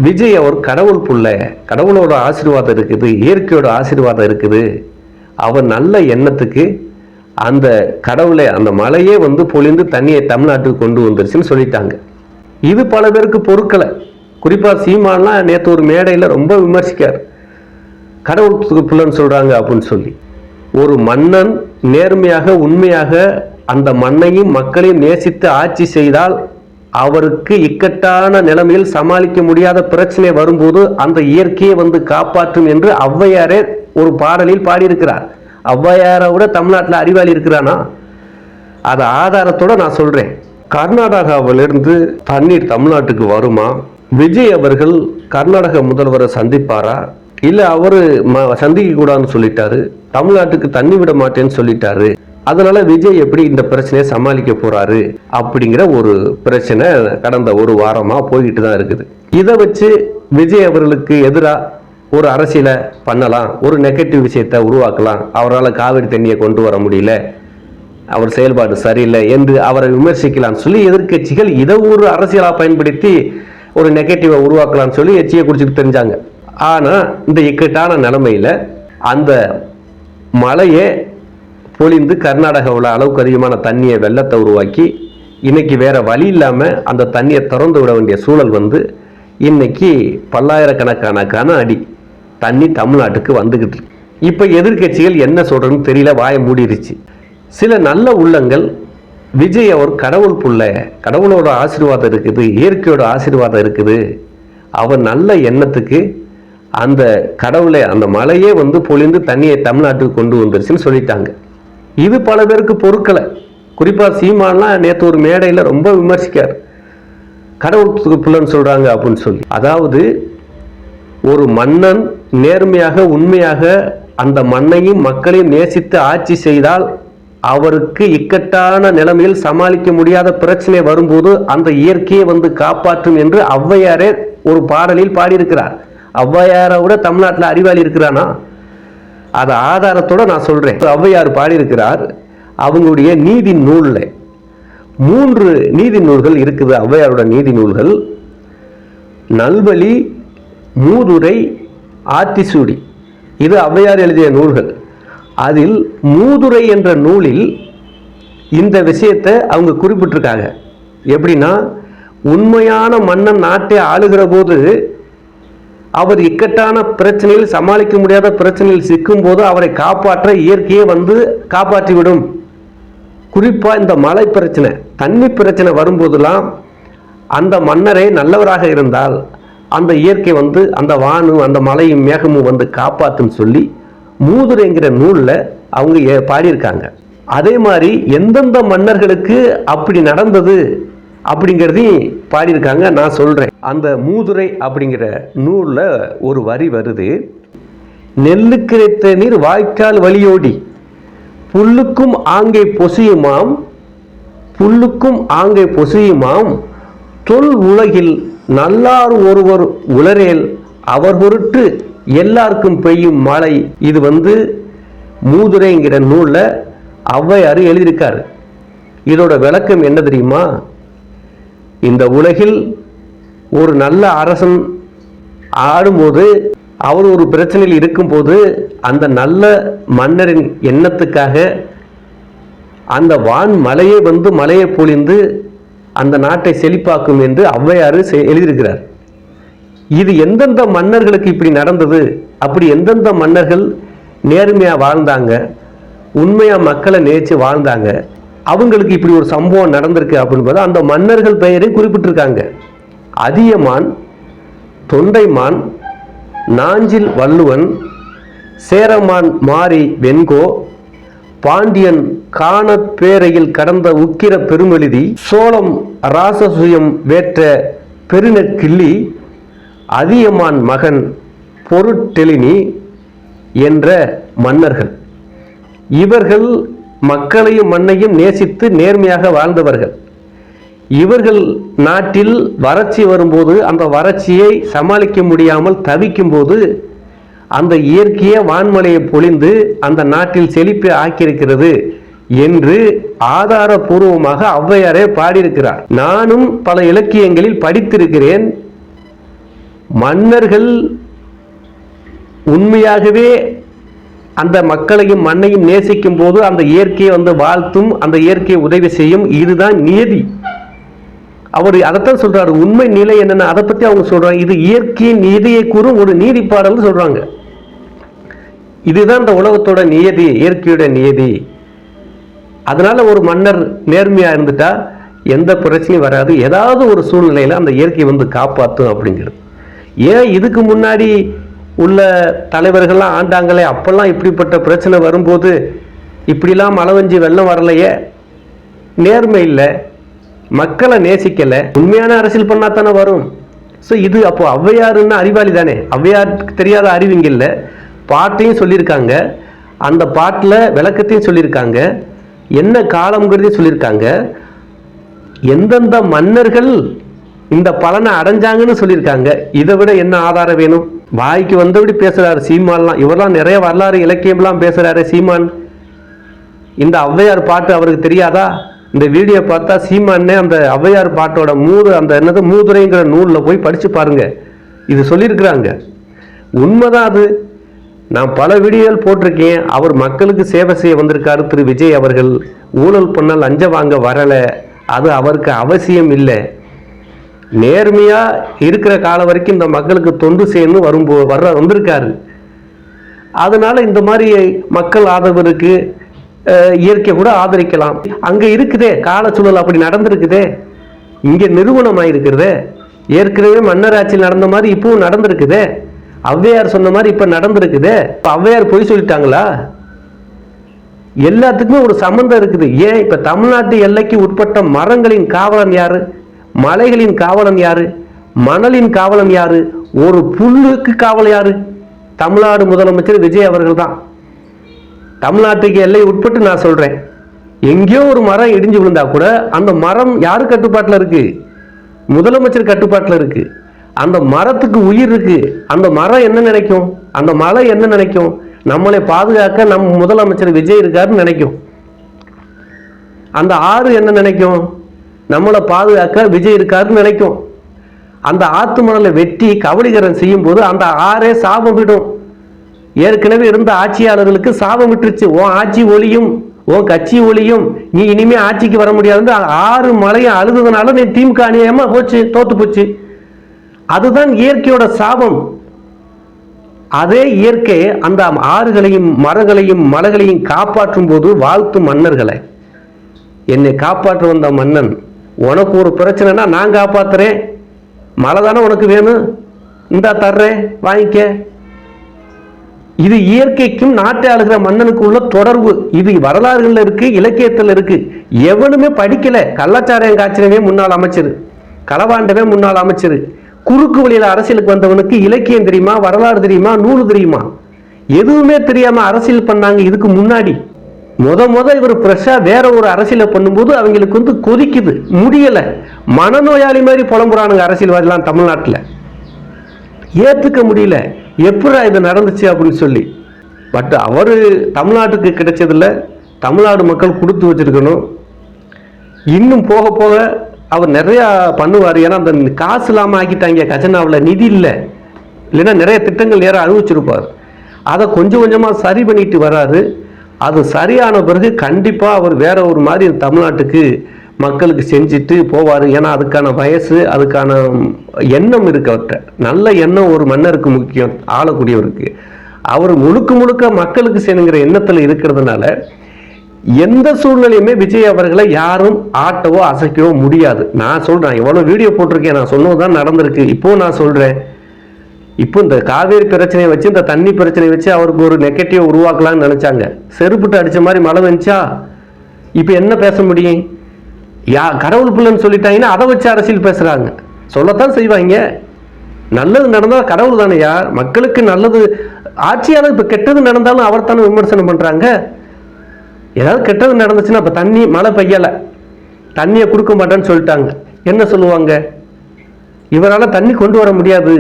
விஜய் அவர் கடவுள் புள்ள, கடவுளோட ஆசீர்வாதம் இருக்குது, இயற்கையோட ஆசீர்வாதம் இருக்குது, அவர் நல்ல எண்ணத்துக்கு அந்த கடவுளை அந்த மலையே பொழிந்து தண்ணியை தமிழ்நாட்டுக்கு கொண்டு வந்துருச்சுன்னு சொல்லிட்டாங்க. இது பல பேருக்கு பொறுக்கலை. குறிப்பாக சீமான்லாம் நேற்று ஒரு மேடையில் ரொம்ப விமர்சிக்கார், கடவுள் புள்ளன்னு சொல்கிறாங்க அப்படின்னு சொல்லி. ஒரு மன்னன் நேர்மையாக உண்மையாக அந்த மண்ணையும் மக்களையும் நேசித்து ஆட்சி செய்தால் அவருக்கு இக்கட்டான நிலைமையில் சமாளிக்க முடியாத பிரச்சனை வரும்போது அந்த இயற்கையை காப்பாற்றும் என்று ஔவையாரே ஒரு பாடலில் பாடியிருக்கிறார். ஔவையாரை விட தமிழ்நாட்டில் அறிவாளி இருக்கிறானா? அது ஆதாரத்தோட நான் சொல்றேன். கர்நாடகாவிலிருந்து தண்ணீர் தமிழ்நாட்டுக்கு வருமா? விஜய் அவர்கள் கர்நாடக முதல்வரை சந்திப்பாரா? இல்ல அவரு சந்திக்க கூடாதுன்னு சொல்லிட்டாரு, தமிழ்நாட்டுக்கு தண்ணி விட மாட்டேன்னு சொல்லிட்டாரு, அதனால விஜய் எப்படி இந்த பிரச்சனையை சமாளிக்க போறாரு அப்படிங்கிற ஒரு பிரச்சனை கடந்த ஒரு வாரமா போய்கிட்டு தான் இருக்குது. இதை வச்சு விஜய் அவர்களுக்கு எதிராக ஒரு அரசியலை பண்ணலாம், ஒரு நெகட்டிவ் விஷயத்தை உருவாக்கலாம், அவரால் காவிரி தண்ணியை கொண்டு வர முடியல, அவர் செயல்பாடு சரியில்லை என்று அவரை விமர்சிக்கலாம்னு சொல்லி எதிர்கட்சிகள் இதை ஒரு அரசியலாக பயன்படுத்தி ஒரு நெகட்டிவை உருவாக்கலாம்னு சொல்லி எச்சியை குடிச்சிட்டு தெரிஞ்சாங்க. ஆனால் இந்த இக்கட்டான நிலைமையில் அந்த மலையை பொழிந்து கர்நாடகாவில் அளவுக்கு அதிகமான தண்ணியை வெள்ளத்தை உருவாக்கி இன்னைக்கு வேற வழி இல்லாமல் அந்த தண்ணியை திறந்து விட வேண்டிய சூழல் இன்னைக்கு பல்லாயிரக்கணக்கான அடி தண்ணி தமிழ்நாட்டுக்கு வந்துகிட்டு இருக்கு. இப்போ எதிர்கட்சிகள் என்ன சொல்றதுன்னு தெரியல, வாய மூடிருச்சு. சில நல்ல உள்ளங்கள் விஜய் அவர் கடவுள் புள்ள, கடவுளோட ஆசீர்வாதம் இருக்குது, இயற்கையோட ஆசீர்வாதம் இருக்குது, அவர் நல்ல எண்ணத்துக்கு அந்த கடவுளை அந்த மலையே பொழிந்து தண்ணியை தமிழ்நாட்டுக்கு கொண்டு வந்துருச்சுன்னு சொல்லிட்டாங்க. இது பல பேருக்கு பொறுக்கலை. குறிப்பாக சீமான்லாம் நேற்று ஒரு மேடையில் ரொம்ப விமர்சிக்கார், கடவுள் புள்ளன்னு சொல்றாங்க அப்படின்னு சொல்லி. அதாவது ஒரு மன்னன் நேர்மையாக உண்மையாக அந்த மண்ணையும் மக்களையும் நேசித்து ஆட்சி செய்தால் அவருக்கு இக்கட்டான நிலைமையில் சமாளிக்க முடியாத பிரச்சனை வரும்போது அந்த இயற்கையை காப்பாற்றும் என்று ஔவையாரே ஒரு பாடலில் பாடியிருக்கிறார். ஔவையாரை விட தமிழ்நாட்டில் அறிவாளி இருக்கிறானா? அது ஆதாரத்தோட நான் சொல்றேன். ஔவையார் பாடியிருக்கிறார். அவங்களுடைய நீதி நூல்ல 3 நீதி நூல்கள் இருக்குது. ஔவையாரோட நீதி நூல்கள் நல்வழி, மூதுரை, ஆத்திசூடி. இது ஔவையார் எழுதிய நூல்கள். அதில் மூதுரை என்ற நூலில் இந்த விஷயத்தை அவங்க குறிப்பிட்டிருக்காங்க. எப்படின்னா, உண்மையான மன்னன் நாட்டை ஆளுகிற போது அவர் இக்கட்டான பிரச்சனையில் சமாளிக்க முடியாத பிரச்சனையில் சிக்கும் போது அவரை காப்பாற்ற இயற்கையே காப்பாற்றிவிடும். குறிப்பா இந்த மழை பிரச்சனை, தண்ணி பிரச்சனை வரும்போதெல்லாம் அந்த மன்னரே நல்லவராக இருந்தால் அந்த இயற்கை அந்த வானும் அந்த மலையும் மேகமும் காப்பாற்றுன்னு சொல்லி மூதுரைங்கிற நூல்ல அவங்க பாடியிருக்காங்க. அதே மாதிரி எந்தெந்த மன்னர்களுக்கு அப்படி நடந்தது அப்படிங்கிறதையும் பாடியிருக்காங்க. நான் சொல்றேன். அந்த மூதுரை அப்படிங்கிற நூல்ல ஒரு வரி வருது, நெல்லுக்கிரைத்த நீர் வாய்க்கால் வழியோடி புல்லுக்கும் ஆங்கை பொசியுமாம், புல்லுக்கும் ஆங்கை பொசியுமாம், தொல் உலகில் நல்லார் ஒருவர் உளரேல் அவர் பொருட்டு எல்லாருக்கும் பெய்யும் மழை. இது மூதுரைங்கிற நூல்ல ஔவையார் எழுதியிருக்காரு. இதோட விளக்கம் என்ன தெரியுமா? இந்த உலகில் ஒரு நல்ல அரசன் ஆடும்போது, அவர் ஒரு பிரச்சனையில் இருக்கும்போது அந்த நல்ல மன்னரின் எண்ணத்துக்காக அந்த வான் மலையை மலையை பொழிந்து அந்த நாட்டை செழிப்பாக்கும் என்று ஔவையார் எழுதியிருக்கிறார். இது எந்தெந்த மன்னர்களுக்கு இப்படி நடந்தது, அப்படி எந்தெந்த மன்னர்கள் நேர்மையா வாழ்ந்தாங்க, உண்மையா மக்களை நேர்ச்சி வாழ்ந்தாங்க, அவங்களுக்கு இப்படி ஒரு சம்பவம் நடந்திருக்கு அப்படின்பது அந்த மன்னர்கள் பெயரை குறிப்பிட்டிருக்காங்க. அதியமான், தொண்டைமான், நாஞ்சில் வள்ளுவன், சேரமான் மாரி வெண்கோ, பாண்டியன் காண பேரையில் கடந்த உக்கிர பெருமெழுதி, சோழம் ராசசுயம் வேற்ற பெருநெற்கிள்ளி, அதியமான் மகன் பொருட்டெழினி என்ற மன்னர்கள். இவர்கள் மக்களையும் மண்ணையும் நேசித்து நேர்மையாக வாழ்ந்தவர்கள். இவர்கள் நாட்டில் வறட்சி வரும்போது அந்த வறட்சியை சமாளிக்க முடியாமல் தவிக்கும் போது அந்த இயற்கையை வான்மலையை பொழிந்து அந்த நாட்டில் செழிப்பை ஆக்கியிருக்கிறது என்று ஆதாரபூர்வமாக ஔவையாரே பாடியிருக்கிறார். நானும் பல இலக்கியங்களில் படித்திருக்கிறேன். மன்னர்கள் உண்மையாகவே அந்த மக்களையும் மண்ணையும் நேசிக்கும் போது அந்த இயற்கையை வந்து வாழ்த்தும், அந்த இயற்கையை உதவி செய்யும். இதுதான் நியதி. அவர் அதைத்தான் சொல்றாரு. உண்மை நிலை என்னன்னு அதை பத்தி அவங்க சொல்றாங்க. இது இயற்கையின் நீதியை கூறும் ஒரு நீதி பாடல் சொல்றாங்க. இதுதான் இந்த உலகத்தோட நியதி, இயற்கையோட நியதி. அதனால ஒரு மன்னர் நேர்மையா இருந்துட்டா எந்த பிரச்சனையும் வராது. ஏதாவது ஒரு சூழ்நிலையில அந்த இயற்கை வந்து காப்பாற்றும் அப்படிங்கிறது. ஏன் இதுக்கு முன்னாடி உள்ள தலைவர்கள்லாம் ஆண்டாங்களே, அப்பெல்லாம் இப்படிப்பட்ட பிரச்சனை வரும்போது இப்படிலாம் மழை வெஞ்சி வெள்ளம் வரலையே? நேர்மை இல்லை, மக்களை நேசிக்கலை, உண்மையான அரசியல் பண்ணா தானே வரும். ஸோ இது அப்போ ஔவையாருன்னா அறிவாளி தானே. ஔவையாருக்கு தெரியாத அறிவிங்க இல்லை. பாட்டையும் சொல்லியிருக்காங்க, அந்த பாட்டில் விளக்கத்தையும் சொல்லியிருக்காங்க, என்ன காலம்ங்கிறதையும் சொல்லியிருக்காங்க, எந்தெந்த மன்னர்கள் இந்த பலனை அடைஞ்சாங்கன்னு சொல்லியிருக்காங்க. இதை விட என்ன ஆதாரம் வேணும்? வாய்க்கு வந்தபடி பேசுறாரு சீமான்லாம். இவரெல்லாம் நிறைய வரலாறு இலக்கியம்லாம் பேசுறாரு சீமான். இந்த ஔவையார் பாட்டு அவருக்கு தெரியாதா? இந்த வீடியோ பார்த்தா சீமானே அந்த ஔவையார் பாட்டோட அந்த என்னது மூதுரைங்கிற நூலில் போய் படிச்சு பாருங்க. இது சொல்லியிருக்கிறாங்க. உண்மைதான் அது. நான் பல வீடியோகள் போட்டிருக்கேன். அவர் மக்களுக்கு சேவை செய்ய வந்திருக்காரு திரு விஜய் அவர்கள். ஊழல் பண்ணால் லஞ்சம் வாங்க வரலை, அது அவருக்கு அவசியம் இல்லை. நேர்மையா இருக்கிற காலம் வரைக்கும் இந்த மக்களுக்கு தொண்டு செய்யணும் வந்திருக்காரு. அதனால இந்த மாதிரி மக்கள் ஆதரவு இருக்கு. இயற்கை கூட ஆதரிக்கலாம். அங்க இருக்குதே காலச்சூழல் அப்படி நடந்திருக்குதே. இங்க நிறுவனமாக இருக்கிறதே. ஏற்கனவே மன்னராட்சியில் நடந்த மாதிரி இப்பவும் நடந்திருக்குதே. ஔவையார் சொன்ன மாதிரி இப்ப நடந்திருக்குதே. ஔவையார் பொய் சொல்லிட்டாங்களா? எல்லாத்துக்குமே ஒரு சம்பந்தம் இருக்குது. ஏன் இப்ப தமிழ்நாட்டு எல்லைக்கு உட்பட்ட மரங்களின் காவலன் யாரு? மலைகளின் காவலன் யாரு? மணலின் காவலன் யாரு? ஒரு புல்லுக்கு காவல் யாரு? தமிழ்நாடு முதலமைச்சர் விஜய் அவர்கள் தான். தமிழ்நாட்டுக்கு எல்லை உட்பட்டு நான் சொல்றேன். எங்கேயோ ஒரு மரம் இடிஞ்சு விழுந்தா கூட அந்த மரம் யாரு கட்டுப்பாட்டில் இருக்கு? முதலமைச்சர் கட்டுப்பாட்டில் இருக்கு. அந்த மரத்துக்கு உயிர் இருக்கு. அந்த மரம் என்ன நினைக்கும்? அந்த மலை என்ன நினைக்கும்? நம்மளை பாதுகாக்க நம் முதலமைச்சர் விஜய் இருக்காருன்னு நினைக்கும். அந்த ஆறு என்ன நினைக்கும்? நம்மளை பாதுகாக்க விஜய் இருக்காருன்னு நினைக்கும். அந்த ஆத்து மணலை வெட்டி கபலீகரம் செய்யும் போது அந்த ஆறே சாபம் விடும். ஏற்கனவே இருந்த ஆட்சியாளர்களுக்கு சாபம் விட்டுருச்சு. உன் ஆட்சி ஒளியும், உன் கட்சி ஒளியும், நீ இனிமே ஆட்சிக்கு வர முடியாது. ஆறு மலையும் அழுதுனால நீ திமுக அநியாயமா போச்சு, தோத்து போச்சு. அதுதான் இயற்கையோட சாபம். அதே இயற்கை அந்த ஆறுகளையும் மரங்களையும் மலைகளையும் காப்பாற்றும் போது வாழ்த்தும் மன்னர்களை. என்னை காப்பாற்ற வந்த மன்னன், உனக்கு ஒரு பிரச்சனைனா நான் காப்பாத்துறேன். மழை தானே உனக்கு வேணும், இந்தா தர்றேன், வாங்கிக்க. இது இயற்கைக்கும் நாட்டை ஆளுகிற மன்னனுக்கு உள்ள தொடர்பு. இது வரலாறுகள்ல இருக்கு, இலக்கியத்தில் இருக்கு. எவனுமே படிக்கல. கள்ளச்சாராயம் காய்ச்சினவே முன்னாள் அமைச்சர், களவாண்டவே முன்னாள் அமைச்சர். குறுக்கு வழியில அரசியலுக்கு வந்தவனுக்கு இலக்கியம் தெரியுமா, வரலாறு தெரியுமா, நூல் தெரியுமா? எதுவுமே தெரியாம அரசியல் பண்ணாங்க. இதுக்கு முன்னாடி இவர் பிரஷா வேற ஒரு அரசியலை பண்ணும்போது அவங்களுக்கு வந்து கொதிக்குது, முடியல. மனநோயாளி மாதிரி புலம்புறானுங்க அரசியல்வாதிலாம் தமிழ்நாட்டில். ஏத்துக்க முடியல, எப்படா இது நடந்துச்சு அப்படின்னு சொல்லி. பட் அவரு தமிழ்நாட்டுக்கு கிடைச்சதில்ல, தமிழ்நாடு மக்கள் கொடுத்து வச்சிருக்கணும். இன்னும் போக போக அவர் நிறைய பண்ணுவார். ஏன்னா அந்த காசு இல்லாமல் ஆக்கிட்டாங்க, கஜனாவில் நிதி இல்லை, இல்லைன்னா நிறைய திட்டங்கள் நேரம் அறிவிச்சிருப்பார். அதை கொஞ்சம் கொஞ்சமாக சரி பண்ணிட்டு வராரு. அது சரியான பிறகு கண்டிப்பாக அவர் வேற ஒரு மாதிரி தமிழ்நாட்டுக்கு மக்களுக்கு செஞ்சுட்டு போவார். ஏன்னா அதுக்கான வயசு, அதுக்கான எண்ணம் இருக்கு அவர்கிட்ட. நல்ல எண்ணம் ஒரு மன்னருக்கு முக்கியம், ஆளக்கூடியவருக்கு. அவர் முழுக்க மக்களுக்கு செய்யணுங்கிற எண்ணத்தில் இருக்கிறதுனால எந்த சூழ்நிலையுமே விஜய் அவர்களை யாரும் ஆட்டவோ அசைக்கவோ முடியாது. நான் சொல்றேன், எவ்வளவு வீடியோ போட்டிருக்கேன், நான் சொன்னதுதான் நடந்திருக்கு. இப்போ நான் சொல்றேன், இப்போ இந்த காவேரி பிரச்சனையை வச்சு, இந்த தண்ணி பிரச்சனையை வச்சு அவருக்கு ஒரு நெகட்டிவ் உருவாக்கலாம்னு நினைச்சாங்க. செருப்புட்டு அடிச்ச மாதிரி மழை வந்துச்சா? இப்போ என்ன பேச முடியும்? கடவுள் பிள்ளைன்னு சொல்லிட்டாங்கன்னா அதை வச்சு அரசியல் பேசுறாங்க. சொல்லத்தான் செய்வாங்க. நல்லது நடந்தால் கடவுள் தானையா, மக்களுக்கு நல்லது. ஆட்சியாளர் இப்போ கெட்டது நடந்தாலும் அவர் தானே விமர்சனம் பண்றாங்க. ஏதாவது கெட்டது நடந்துச்சுன்னா இப்போ மழை பெய்யலை, தண்ணியை கொடுக்க மாட்டேன்னு சொல்லிட்டாங்க, என்ன சொல்லுவாங்க? இவரால் தண்ணி கொண்டு வர முடியாது,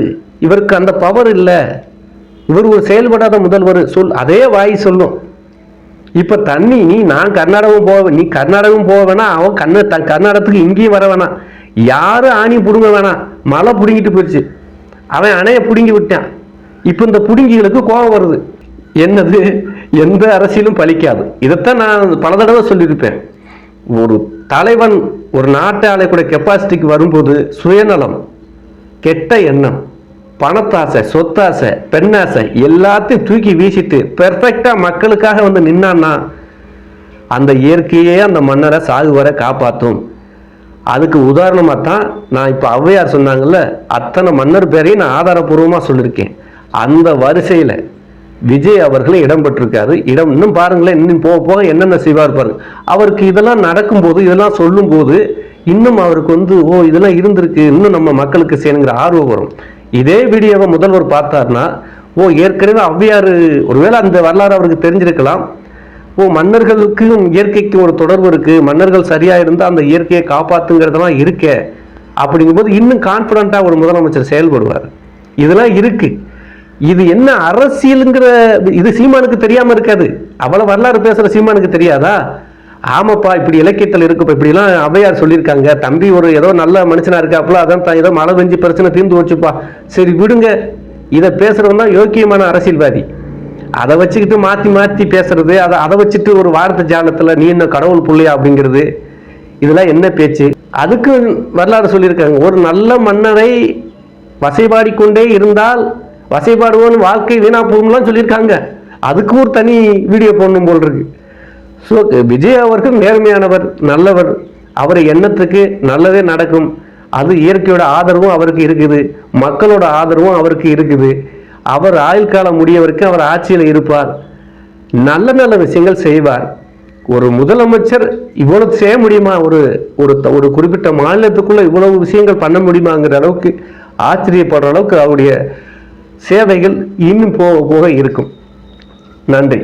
இவருக்கு அந்த பவர் இல்லை, இவர் ஒரு செயல்படாத முதல்வர் அதே வாய் சொல்லும். இப்போ தண்ணி நான் கர்நாடகம் போவேன், நீ கர்நாடகம் போக வேணாம், அவன் கர்நாடகத்துக்கு இங்கேயும் வர வேணாம், யாரும் ஆணி பிடுங்க வேணாம், மழை பிடுங்கிட்டு போயிடுச்சு. அவன் அணைய பிடுங்கி விட்டான். இப்போ இந்த பிடுங்கிகளுக்கு கோபம் வருது. என்னது, எந்த அரசியலும் பலிக்காது. இதைத்தான் நான் பல தடவை சொல்லியிருப்பேன். ஒரு தலைவன் ஒரு நாட்டை ஆளக்கூடிய கெப்பாசிட்டிக்கு வரும்போது சுயநலம், கெட்ட எண்ணம், பணத்தாசை, சொத்தாசை, பெண்ணாசை எல்லாத்தையும் தூக்கி வீசிட்டு பெர்ஃபெக்டா மக்களுக்காக வந்து நின்னான்னா அந்த இயற்கையே அந்த மன்னரை சாகு வரை காப்பாற்றும். அதுக்கு உதாரணமாக தான் நான் இப்போ ஔவையார் சொன்னாங்கல்ல, அத்தனை மன்னர் பேரையும் நான் ஆதாரபூர்வமாக சொல்லியிருக்கேன். அந்த வரிசையில் விஜய் அவர்களும் இடம் பெற்றிருக்காரு. இன்னும் பாருங்களேன், இன்னும் போக போக என்னென்ன செய்வார் பாருங்க. அவருக்கு இதெல்லாம் நடக்கும்போது, இதெல்லாம் சொல்லும்போது இன்னும் அவருக்கு வந்து இதெல்லாம் இருந்திருக்கு, இன்னும் நம்ம மக்களுக்கு செய்யணுங்கிற ஆர்வம் வரும். இதே வீடியோவை முதல்வர் பார்த்தார்னா ஏற்கனவே ஔவையார் ஒருவேளை அந்த வரலாறு அவருக்கு தெரிஞ்சிருக்கலாம். மன்னர்களுக்கும் இயற்கைக்கும் ஒரு தொடர்பு இருக்கு, மன்னர்கள் சரியா இருந்தால் அந்த இயற்கையை காப்பாத்துங்கிறதெல்லாம் இருக்க அப்படிங்கும்போது இன்னும் கான்பிடண்டா ஒரு முதலமைச்சர் செயல்படுவார். இதெல்லாம் இருக்கு. இது என்ன அரசியலுங்கிற இது சீமானுக்கு தெரியாம இருக்காது. அவ்வளவு வரலாறு பேசுற சீமானுக்கு தெரியாதா? ஆமாப்பா, இப்படி இலக்கியத்தில் இருக்குப்பா, இப்படிலாம் ஔவையார் சொல்லியிருக்காங்க, தம்பி ஒரு ஏதோ நல்ல மனுஷனா இருக்காப்புல, அதான் ஏதோ மழை பெஞ்சு பிரச்சனை தீர்ந்து வச்சுப்பா, சரி விடுங்க. இதை பேசுறவன் தான் யோக்கியமான அரசியல்வாதி. அதை வச்சுக்கிட்டு மாற்றி மாற்றி பேசுறது, அதை வச்சுட்டு ஒரு வார்த்தை ஜாலத்தில் நீ என்ன கடவுள் பிள்ளையா அப்படிங்கிறது, இதெல்லாம் என்ன பேச்சு? அதுக்கு வரலாறு சொல்லியிருக்காங்க. ஒரு நல்ல மன்னரை வசைபாடிக்கொண்டே இருந்தால் வசைபாடுவோன்னு வாழ்க்கை வீணா போகும்லாம் சொல்லியிருக்காங்க. அதுக்கு ஒரு தனி வீடியோ போடணும் போல் இருக்கு. ஸோ விஜய் அவர்கள் நேர்மையானவர், நல்லவர். அவர் எண்ணத்துக்கு நல்லதே நடக்கும். அது இயற்கையோட ஆதரவும் அவருக்கு இருக்குது, மக்களோட ஆதரவும் அவருக்கு இருக்குது. அவர் ஆயுள் காலம் முடிய வரைக்கும் அவர் ஆட்சியில் இருப்பார், நல்ல நல்ல விஷயங்கள் செய்வார். ஒரு முதலமைச்சர் இவ்வளவு செய்ய முடியுமா? ஒரு குறிப்பிட்ட மாநிலத்துக்குள்ள இவ்வளவு விஷயங்கள் பண்ண முடியுமாங்கிற அளவுக்கு ஆச்சரியப்படுற அளவுக்கு அவருடைய சேவைகள் இன்னும் போக போக இருக்கும். நன்றி.